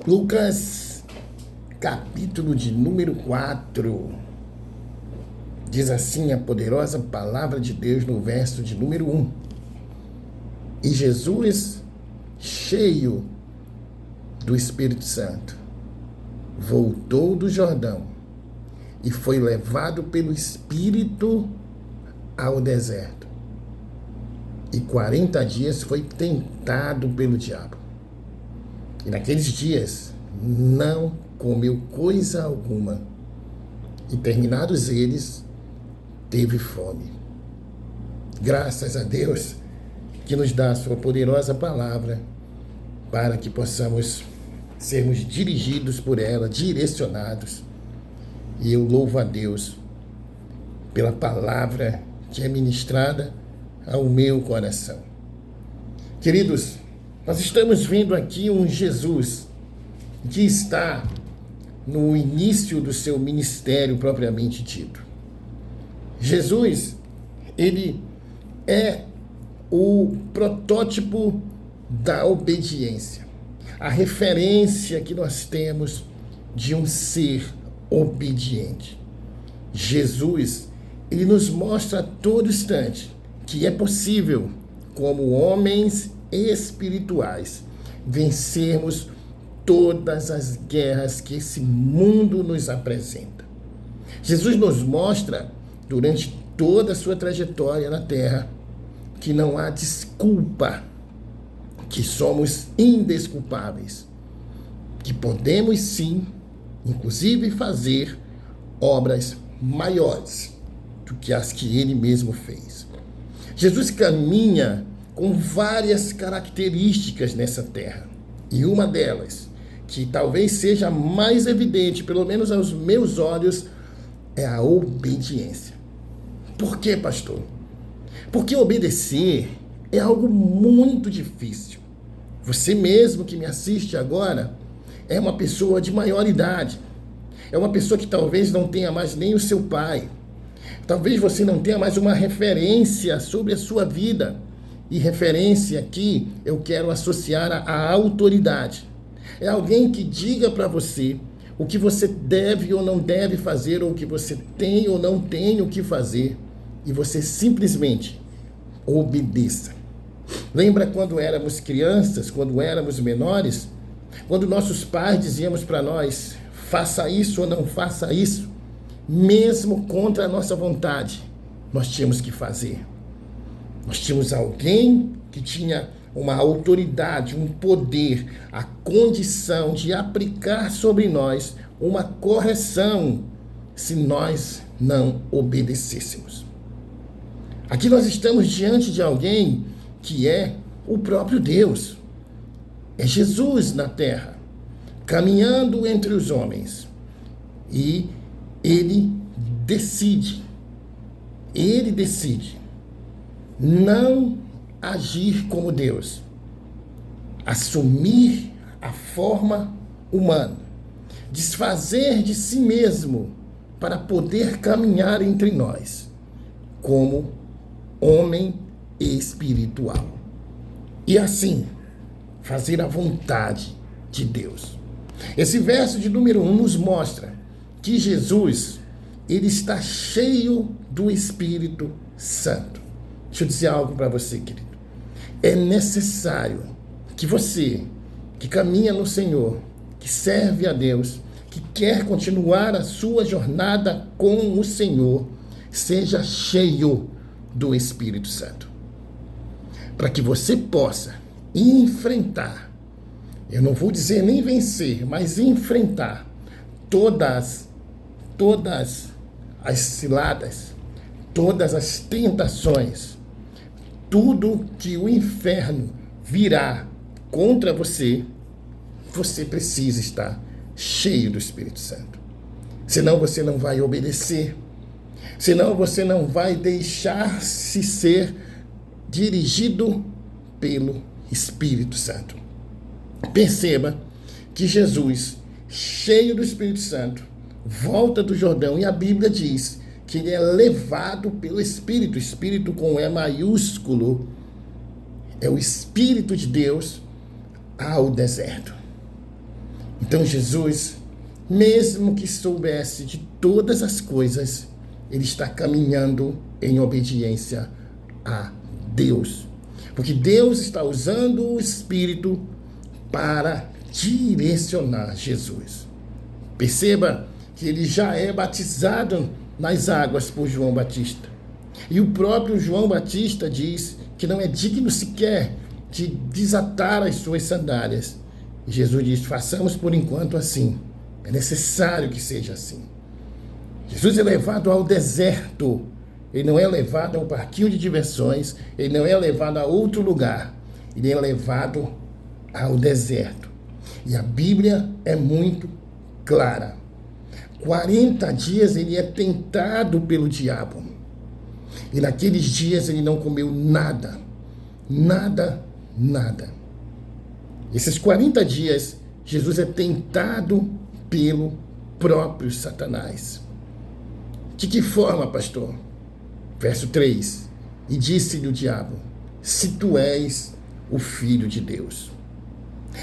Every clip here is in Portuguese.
Lucas, capítulo de número 4, diz assim a poderosa palavra de Deus no verso de número 1. E Jesus, cheio do Espírito Santo, voltou do Jordão e foi levado pelo Espírito ao deserto. E 40 dias foi tentado pelo diabo. E naqueles dias não comeu coisa alguma. E terminados eles, teve fome. Graças a Deus que nos dá a sua poderosa palavra para que possamos sermos dirigidos por ela, direcionados. E eu louvo a Deus pela palavra que é ministrada ao meu coração. Queridos, nós estamos vendo aqui um Jesus que está no início do seu ministério propriamente dito. Jesus, ele é o protótipo da obediência, a referência que nós temos de um ser obediente. Jesus, ele nos mostra a todo instante que é possível, como homens espirituais, vencermos todas as guerras que esse mundo nos apresenta. Jesus nos mostra, durante toda a sua trajetória na Terra, que não há desculpa, que somos indesculpáveis, que podemos sim, inclusive, fazer obras maiores do que as que ele mesmo fez. Jesus caminha com várias características nessa terra. E uma delas, que talvez seja mais evidente, pelo menos aos meus olhos, é a obediência. Por quê, pastor? Porque obedecer é algo muito difícil. Você mesmo que me assiste agora é uma pessoa de maior idade. É uma pessoa que talvez não tenha mais nem o seu pai. Talvez você não tenha mais uma referência sobre a sua vida. E referência aqui eu quero associar à autoridade. É alguém que diga para você o que você deve ou não deve fazer, ou o que você tem ou não tem o que fazer. E você simplesmente obedeça. Lembra quando éramos crianças, quando éramos menores? Quando nossos pais diziam para nós, faça isso ou não faça isso, mesmo contra a nossa vontade, nós tínhamos que fazer. Nós tínhamos alguém que tinha uma autoridade, um poder, a condição de aplicar sobre nós uma correção se nós não obedecêssemos. Aqui nós estamos diante de alguém que é o próprio Deus. É Jesus na terra, caminhando entre os homens. E ele decide não agir como Deus, assumir a forma humana, desfazer de si mesmo para poder caminhar entre nós como homem espiritual. E assim, fazer a vontade de Deus. Esse verso de número 1 nos mostra que Jesus, ele está cheio do Espírito Santo. Deixa eu dizer algo para você, querido. É necessário que você, que caminha no Senhor, que serve a Deus, que quer continuar a sua jornada com o Senhor, seja cheio do Espírito Santo. Para que você possa enfrentar, eu não vou dizer nem vencer, mas enfrentar todas as ciladas, todas as tentações, tudo que o inferno virá contra você, você precisa estar cheio do Espírito Santo. Senão você não vai obedecer, senão você não vai deixar-se ser dirigido pelo Espírito Santo. Perceba que Jesus, cheio do Espírito Santo, volta do Jordão e a Bíblia diz que ele é levado pelo Espírito, Espírito com E maiúsculo, é o Espírito de Deus, ao deserto. Então Jesus, mesmo que soubesse de todas as coisas, ele está caminhando em obediência a Deus. Porque Deus está usando o Espírito para direcionar Jesus. Perceba que ele já é batizado nas águas por João Batista. E o próprio João Batista diz que não é digno sequer de desatar as suas sandálias. E Jesus diz: façamos por enquanto assim. É necessário que seja assim. Jesus é levado ao deserto. Ele não é levado a um parquinho de diversões. Ele não é levado a outro lugar. Ele é levado ao deserto. E a Bíblia é muito clara. 40 dias ele é tentado pelo diabo. E naqueles dias ele não comeu nada. Nada. Esses 40 dias, Jesus é tentado pelo próprio Satanás. De que forma, pastor? Verso 3. E disse-lhe o diabo: se tu és o Filho de Deus.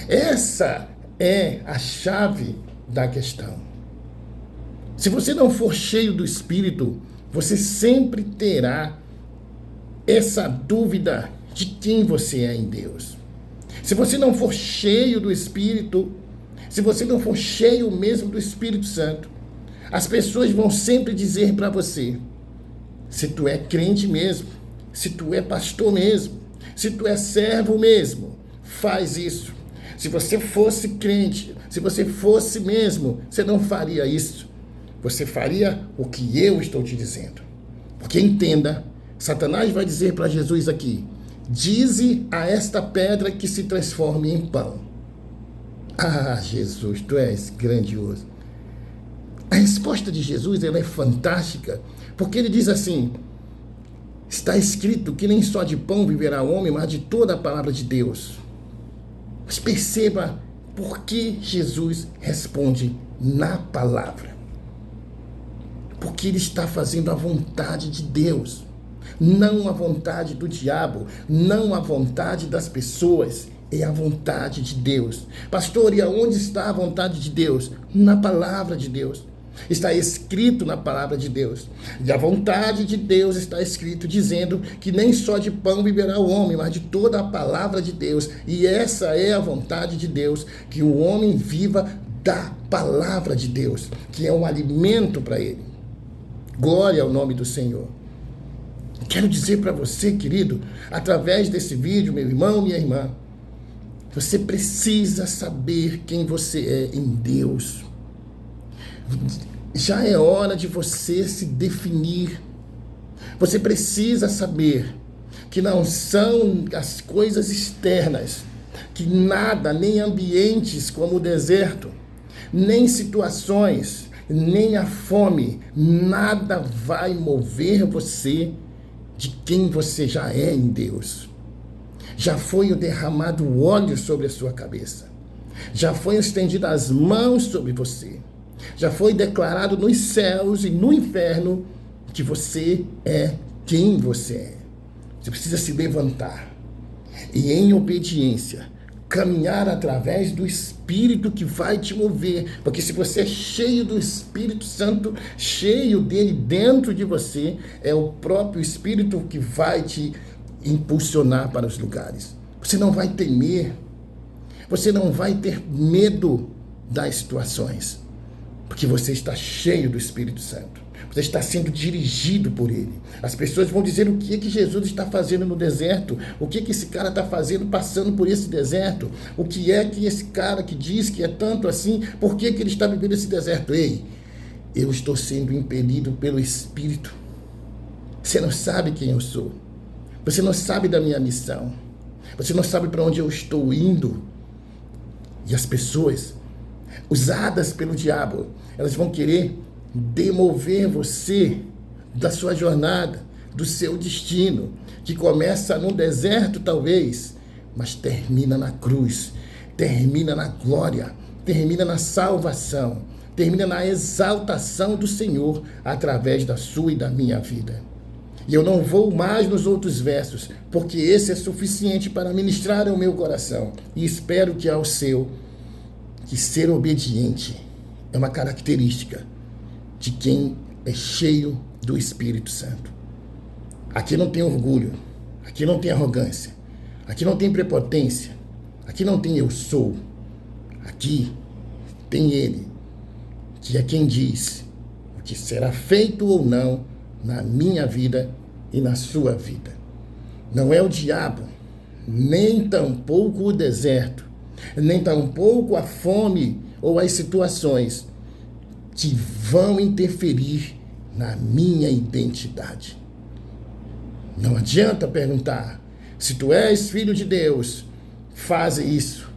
Essa é a chave da questão. Se você não for cheio do Espírito, você sempre terá essa dúvida de quem você é em Deus. Se você não for cheio do Espírito, se você não for cheio mesmo do Espírito Santo, as pessoas vão sempre dizer para você: se tu é crente mesmo, se tu é pastor mesmo, se tu é servo mesmo, faz isso. Se você fosse crente, se você fosse mesmo, você não faria isso. Você faria o que eu estou te dizendo. Porque entenda, Satanás vai dizer para Jesus aqui: dize a esta pedra que se transforme em pão. Ah, Jesus, tu és grandioso. A resposta de Jesus, ela é fantástica, porque ele diz assim: está escrito que nem só de pão viverá o homem, mas de toda a palavra de Deus. Mas perceba por que Jesus responde na palavra. Porque ele está fazendo a vontade de Deus, não a vontade do diabo, não a vontade das pessoas, é a vontade de Deus. Pastor, e aonde está a vontade de Deus? Na palavra de Deus. Está escrito na palavra de Deus. E a vontade de Deus está escrito dizendo que nem só de pão viverá o homem, mas de toda a palavra de Deus. E essa é a vontade de Deus, que o homem viva da palavra de Deus, que é um alimento para ele. Glória ao nome do Senhor. Quero dizer para você, querido, através desse vídeo, meu irmão, minha irmã, você precisa saber quem você é em Deus. Já é hora de você se definir. Você precisa saber que não são as coisas externas, que nada, nem ambientes como o deserto, nem situações, nem a fome, nada vai mover você de quem você já é em Deus. Já foi derramado o óleo sobre a sua cabeça. Já foi estendido as mãos sobre você. Já foi declarado nos céus e no inferno que você é quem você é. Você precisa se levantar e, em obediência, caminhar através do Espírito que vai te mover. Porque se você é cheio do Espírito Santo, cheio dele dentro de você, é o próprio Espírito que vai te impulsionar para os lugares. Você não vai temer. Você não vai ter medo das situações. Porque você está cheio do Espírito Santo. Você está sendo dirigido por ele. As pessoas vão dizer o que Jesus está fazendo no deserto. O que esse cara está fazendo passando por esse deserto. O que é que esse cara que diz que é tanto assim, por que ele está vivendo esse deserto? Ei, eu estou sendo impelido pelo Espírito. Você não sabe quem eu sou. Você não sabe da minha missão. Você não sabe para onde eu estou indo. E as pessoas, usadas pelo diabo, elas vão querer demover você da sua jornada, do seu destino, que começa no deserto talvez, mas termina na cruz, termina na glória, termina na salvação, termina na exaltação do Senhor através da sua e da minha vida. E eu não vou mais nos outros versos, porque esse é suficiente para ministrar ao meu coração, e espero que ao seu que ser obediente é uma característica de quem é cheio do Espírito Santo. Aqui não tem orgulho, aqui não tem arrogância, aqui não tem prepotência, aqui não tem eu sou. Aqui tem Ele, que é quem diz o que será feito ou não na minha vida e na sua vida. Não é o diabo, nem tampouco o deserto, nem tampouco a fome ou as situações que vão interferir na minha identidade. Não adianta perguntar, se tu és filho de Deus, faz isso.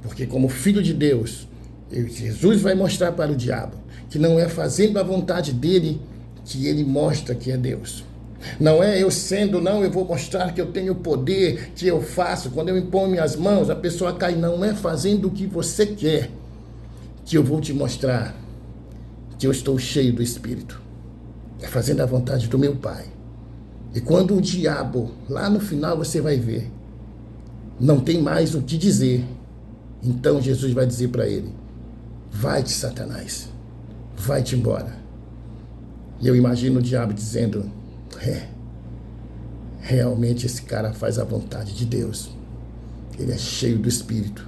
Porque como filho de Deus, Jesus vai mostrar para o diabo que não é fazendo a vontade dele que ele mostra que é Deus. Não é eu sendo, não, eu vou mostrar que eu tenho poder, que eu faço. Quando eu imponho minhas mãos, a pessoa cai. Não é fazendo o que você quer que eu vou te mostrar que eu estou cheio do Espírito. É fazendo a vontade do meu Pai. E quando o diabo, lá no final você vai ver, não tem mais o que dizer, então Jesus vai dizer para ele, vai-te, Satanás, vai-te embora. E eu imagino o diabo dizendo, realmente esse cara faz a vontade de Deus. Ele é cheio do Espírito.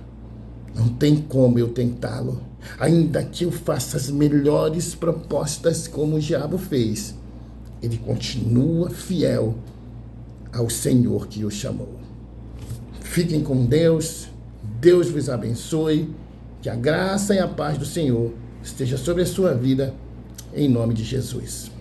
Não tem como eu tentá-lo, ainda que eu faça as melhores propostas como o diabo fez. Ele continua fiel ao Senhor que o chamou. Fiquem com Deus, Deus vos abençoe, que a graça e a paz do Senhor esteja sobre a sua vida, em nome de Jesus.